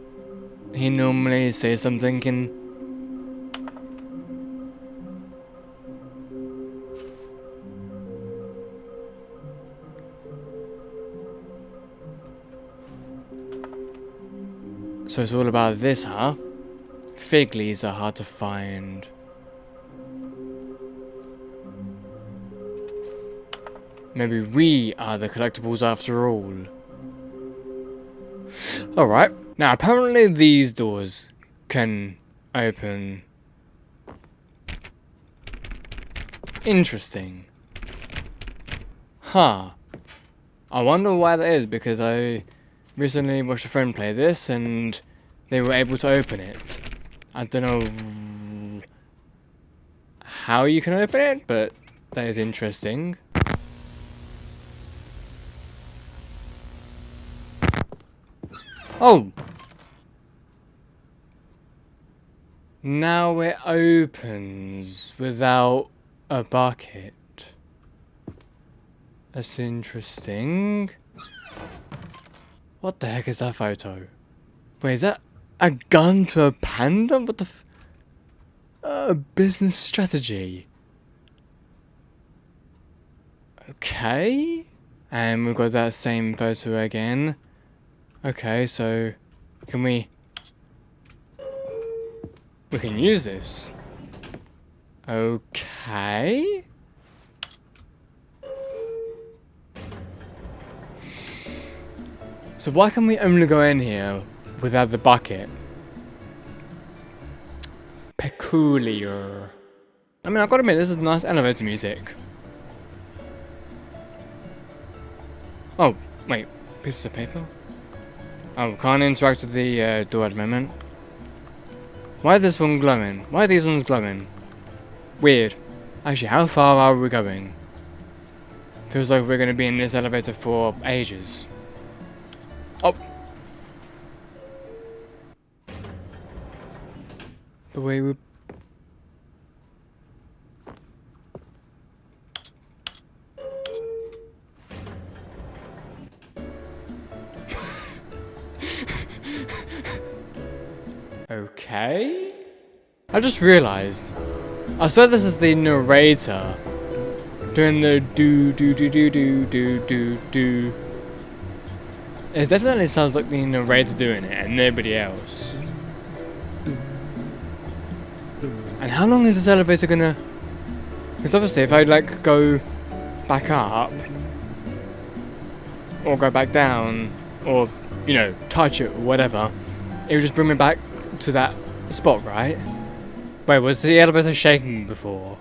he normally say something in... So it's all about this, huh? Fig leaves are hard to find. Maybe we are the collectibles after all. Alright, now apparently these doors can open. Interesting. Huh. I wonder why that is, because I recently watched a friend play this and they were able to open it. I don't know how you can open it, but that is interesting. Oh! Now it opens without a bucket. That's interesting. What the heck is that photo? Wait, is that a gun to a panda? What the business strategy. Okay. And we've got that same photo again. Okay, so can we can use this. Okay. So why can we only go in here without the bucket? Peculiar. I mean, I've got to admit, this is nice elevator music. Oh, wait. Pieces of paper? Oh, can't interact with the door at the moment. Why is this one glowing? Why are these ones glowing? Weird. Actually, how far are we going? Feels like we're going to be in this elevator for ages. Oh! The way we... Okay. I just realized. I swear this is the narrator doing the do. It definitely sounds like the narrator doing it and nobody else. And how long is this elevator gonna... Because obviously if I like go back up or go back down or, you know, touch it or whatever, it would just bring me back to that spot, right? Wait, was the elevator shaking before?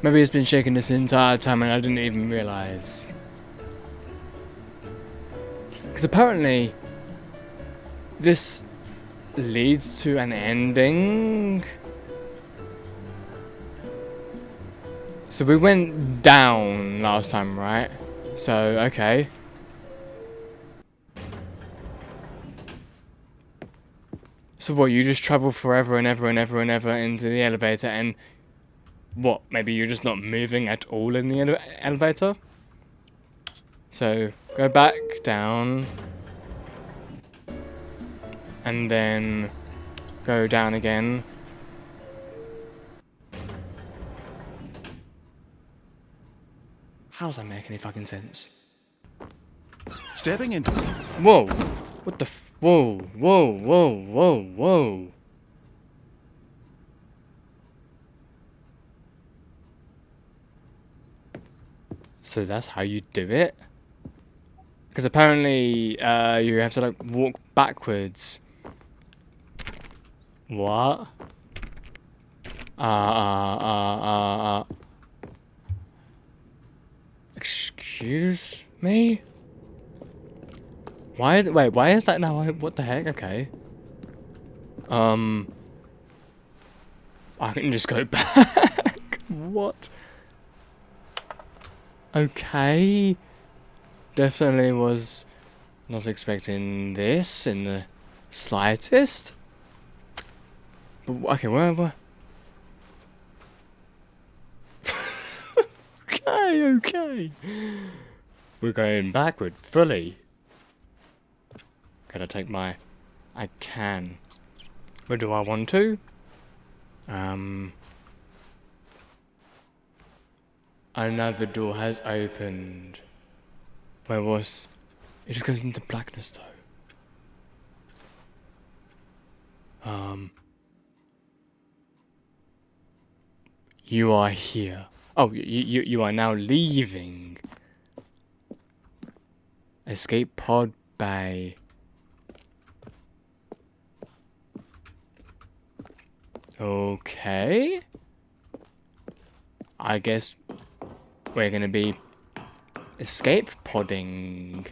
Maybe it's been shaking this entire time and I didn't even realise. Because apparently this leads to an ending. So we went down last time, right? So, okay. So what, you just travel forever and ever and ever and ever into the elevator and... What, maybe you're just not moving at all in the elevator? So, go back down. And then... Go down again. How does that make any fucking sense? Stepping into... Whoa! What the f... Whoa, whoa, whoa, whoa, whoa. So that's how you do it? Because apparently, you have to, like, walk backwards. What? Excuse me? Wait, why is that now? What the heck? Okay. I can just go back. What? Okay. Definitely was not expecting this in the slightest. But, okay, where? Okay. We're going backward fully. Can I take my... I can. Where do I want to? Another door has opened. Where was... It just goes into blackness though. You are here. Oh, you are now leaving. Escape pod bay. Okay. I guess we're gonna be escape podding.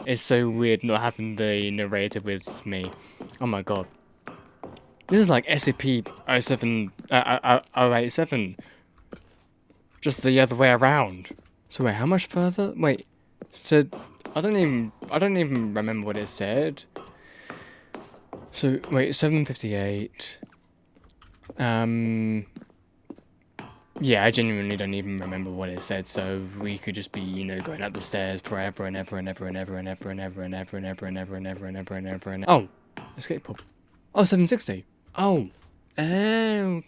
It's so weird not having the narrator with me. Oh my god. This is like SCP-087. Just the other way around. So wait, how much further? Wait. So I don't even remember what it said. So wait, 758. Yeah, I genuinely don't even remember what it said, so we could just be, you know, going up the stairs forever and ever and ever and ever and ever and ever and ever and ever and ever and ever and ever and ever and oh, escape pod. Oh, 760. Oh. Okay.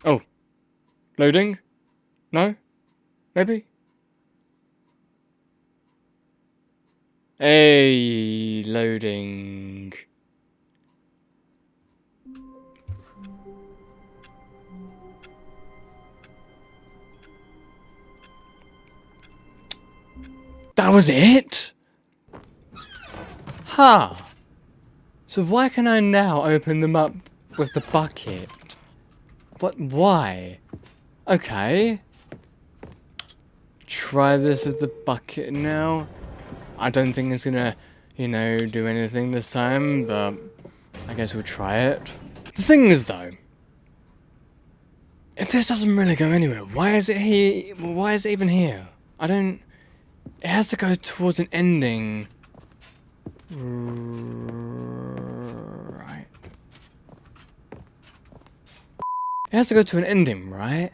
Oh. Loading? No? Maybe? Hey, loading. That was it? Huh. So why can I now open them up with the bucket? What? Why? Okay. Try this with the bucket now. I don't think it's gonna, you know, do anything this time, but I guess we'll try it. The thing is, though, if this doesn't really go anywhere, why is it here? Why is it even here? I don't... It has to go towards an ending. Right. It has to go to an ending, right?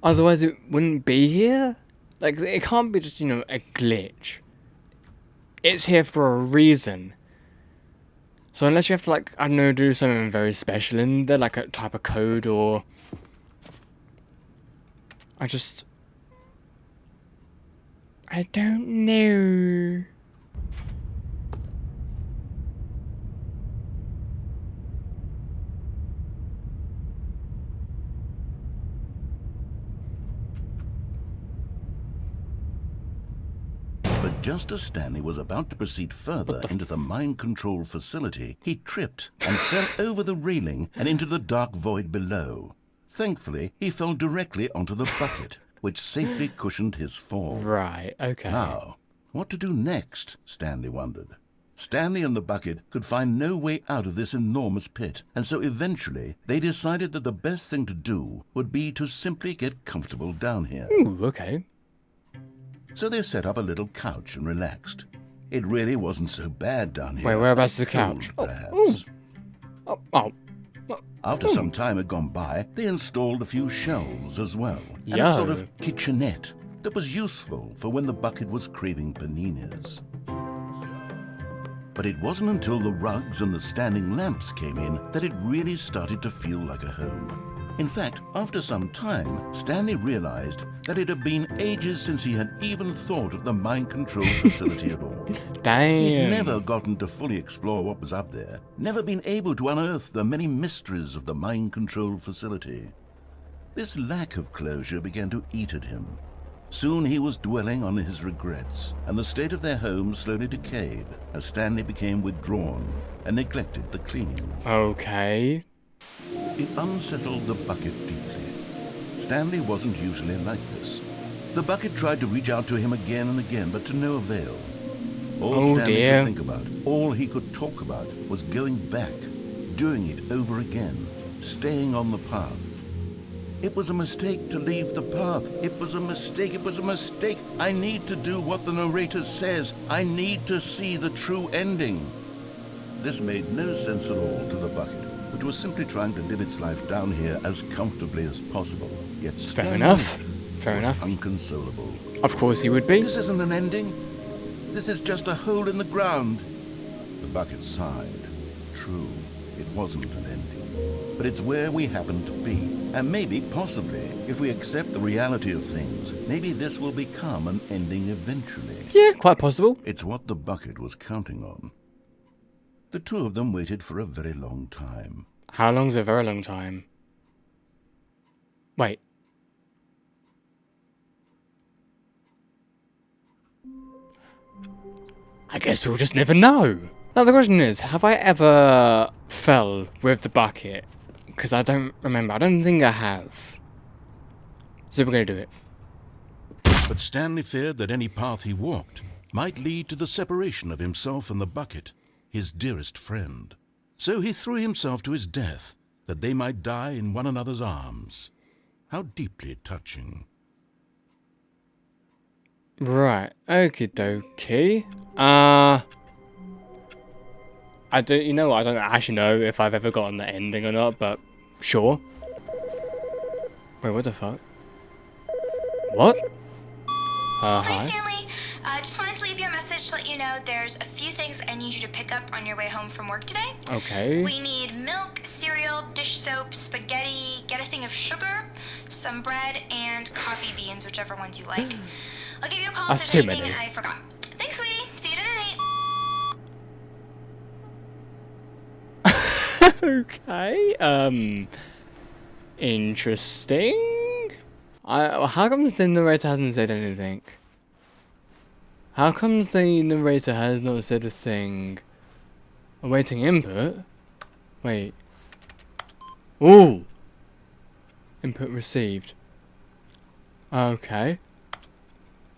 Otherwise it wouldn't be here? Like, it can't be just, you know, a glitch. It's here for a reason. So unless you have to, like, I don't know, do something very special in there, like a type of code or... I don't know. The Just as Stanley was about to proceed further into the mind control facility, he tripped and fell over the railing and into the dark void below. Thankfully, he fell directly onto the bucket, which safely cushioned his fall. Right, okay. Now, what to do next, Stanley wondered. Stanley and the bucket could find no way out of this enormous pit, and so eventually they decided that the best thing to do would be to simply get comfortable down here. Ooh, okay. So they set up a little couch and relaxed. It really wasn't so bad down here. Wait, whereabouts is the couch? Perhaps. Oh. After some time had gone by, they installed a few shelves as well, and a sort of kitchenette that was useful for when the bucket was craving paninis. But it wasn't until the rugs and the standing lamps came in that it really started to feel like a home. In fact, after some time, Stanley realized that it had been ages since he had even thought of the mind control facility at all. Damn. He'd never gotten to fully explore what was up there, never been able to unearth the many mysteries of the mind control facility. This lack of closure began to eat at him. Soon he was dwelling on his regrets, and the state of their home slowly decayed as Stanley became withdrawn and neglected the cleaning. Okay. It unsettled the bucket deeply. Stanley wasn't usually like this. The bucket tried to reach out to him again and again, but to no avail. All Stanley could think about, all he could talk about, was going back, doing it over again, staying on the path. It was a mistake to leave the path. It was a mistake. It was a mistake. I need to do what the narrator says. I need to see the true ending. This made no sense at all to the bucket, which was simply trying to live its life down here as comfortably as possible. Yet Fair enough. Inconsolable. Of course he would be. This isn't an ending. This is just a hole in the ground. The bucket sighed. True, it wasn't an ending. But it's where we happen to be. And maybe, possibly, if we accept the reality of things, maybe this will become an ending eventually. Yeah, quite possible. It's what the bucket was counting on. The two of them waited for a very long time. How long's a very long time? Wait. I guess we'll just never know. Now the question is, have I ever fell with the bucket? Because I don't remember. I don't think I have. So we're going to do it. But Stanley feared that any path he walked might lead to the separation of himself and the bucket, his dearest friend. So he threw himself to his death, that they might die in one another's arms. How deeply touching. Right, okie dokie. I don't, you know what, I don't actually know if I've ever gotten the ending or not, but sure. Wait, what the fuck? What? Hi. Stanley. Just wanted to leave you a message to let you know there's a few things I need you to pick up on your way home from work today. Okay. We need milk, cereal, dish soap, spaghetti, get a thing of sugar, some bread, and coffee beans, whichever ones you like. I'll give you a call if That's there's too anything many. I forgot. Thanks, sweetie. See you Okay, tonight. interesting. How comes the narrator hasn't said anything? How comes the narrator has not said a thing? Awaiting input? Wait. Ooh! Input received. Okay.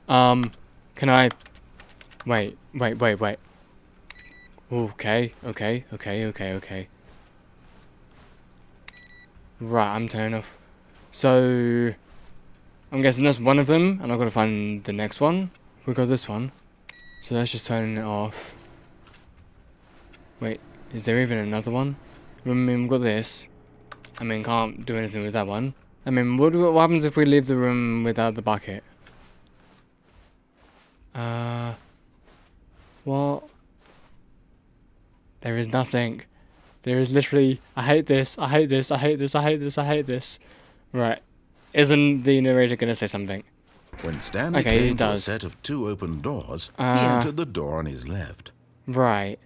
Can I... Wait. Okay. Right, I'm turning off. So... I'm guessing that's one of them, and I've got to find the next one. We got this one. So let's just turn it off. Wait, is there even another one? I mean, we've got this. I mean, can't do anything with that one. I mean, what happens if we leave the room without the bucket? What? There is nothing. There is literally... I hate this. Right. Isn't the narrator gonna say something? When Stanley came to a set of two open doors, he entered the door on his left. Right.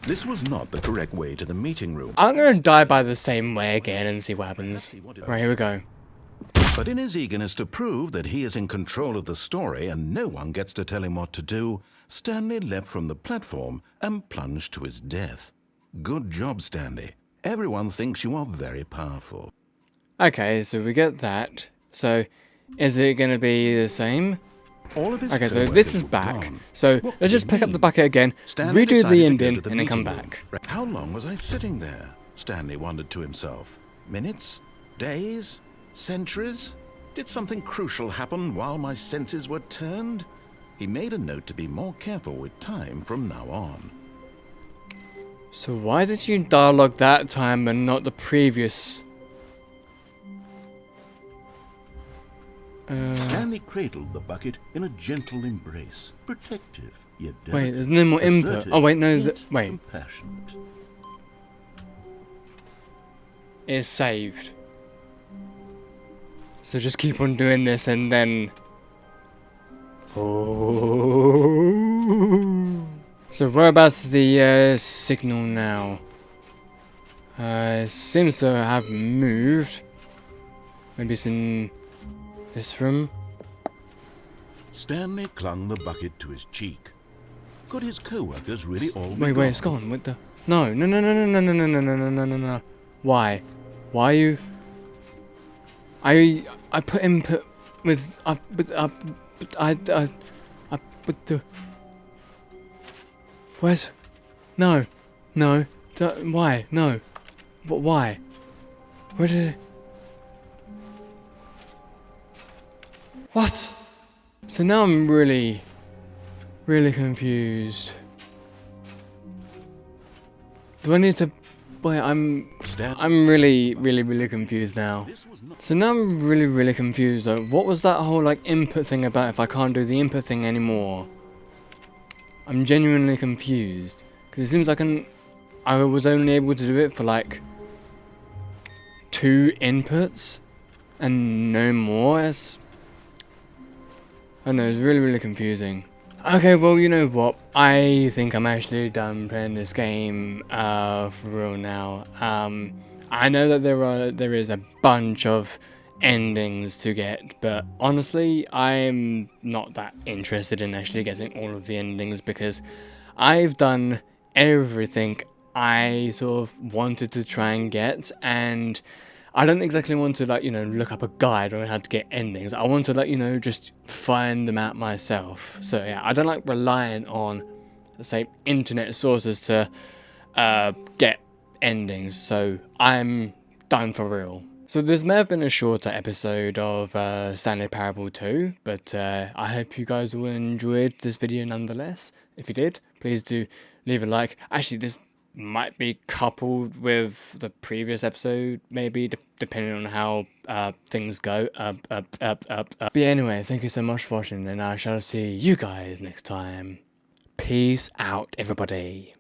This was not the correct way to the meeting room. I'm gonna die by the same way again and see what happens. Right, here we go. But in his eagerness to prove that he is in control of the story and no one gets to tell him what to do, Stanley leapt from the platform and plunged to his death. Good job, Stanley. Everyone thinks you are very powerful. Okay, so we get that. So, is it going to be the same? All of his Okay, so co-workers this is were back. gone. So, What let's could just it pick up the mean? bucket again, Stanley redo the decided to ending, go to the and then come meeting back. room. How long was I sitting there? Stanley wondered to himself. Minutes? Days? Centuries? Did something crucial happen while my senses were turned? He made a note to be more careful with time from now on. So why did you dialogue that time and not the previous? Stanley cradled the bucket in a gentle embrace, protective yet delicate. Wait, there's no more input. Assertive, Oh wait, no, yet wait. compassionate. It's saved. So just keep on doing this and then... Oh. So whereabouts is the signal now? It seems to have moved. Maybe it's in this room. Stanley clung the bucket to his cheek. Could his co-workers really all be Wait, it's gone. What the? No. No. Why? Why are you? I put input with I put the. Where's? No. Why? No. But why? Where did it? What? So now I'm really confused. Do I need to... Wait, I'm really confused now. So now I'm really confused though. What was that whole like input thing about if I can't do the input thing anymore? I'm genuinely confused. Because it seems like I was only able to do it for like 2 inputs and no more. I don't know, it's really confusing. Okay, well, you know what? I think I'm actually done playing this game for real now. I know that there is a bunch of endings to get, but honestly, I'm not that interested in actually getting all of the endings because I've done everything I sort of wanted to try and get, and I don't exactly want to, like, you know, look up a guide on how to get endings. I want to, like, you know, just find them out myself. So, yeah, I don't like relying on, let's say, internet sources to get endings. So, I'm done for real. So, this may have been a shorter episode of Stanley Parable 2, but I hope you guys all enjoyed this video nonetheless. If you did, please do leave a like. Actually, this might be coupled with the previous episode, maybe, depending on how things go. But yeah, anyway, thank you so much for watching, and I shall see you guys next time. Peace out, everybody.